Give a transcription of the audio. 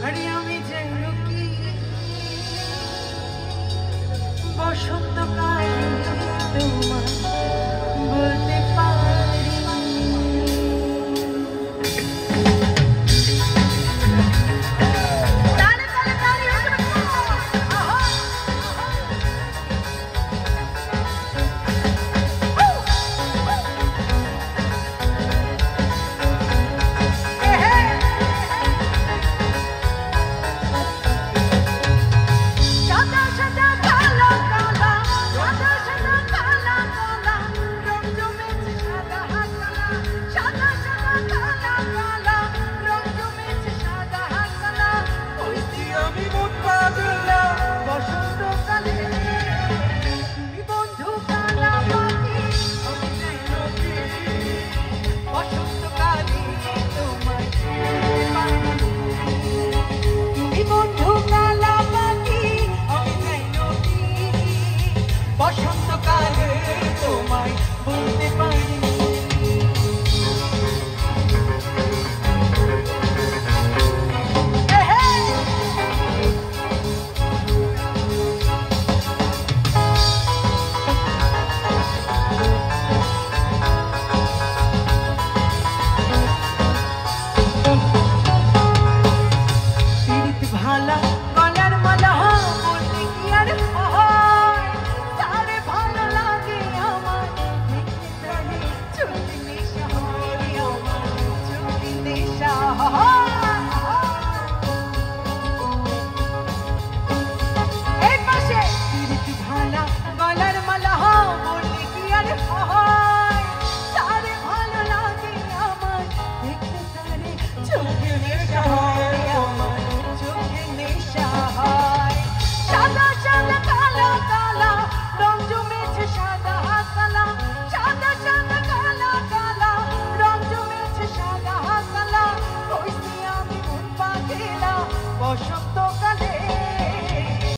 আরে আমি যেন কি বসন্তকাল তোমার বলতে পারি। বসন্তকালে তোমায় বলতে পারি। ভালা গলার মালা বলতে কি আর হয়, তারে ভালো লাগে আমার দেখতে তারে চোখে নেশা হয়, আমার চোখে নেশা হয়। এই পাশে প্রীতি ভালা গলার মালা বলতে কি আর হয়, তারে ভালো লাগে আমার দেখতে তারে চোখে নেশা হয়, আমার চোখে নেশা হয়। সাদা সাদা কালা কালা রং জমেছে সাদা কালা, সাদা সাদা কালা কালা রং জমেছে সাদা কালা, হইছি আমি মন পাগলা বসন্ত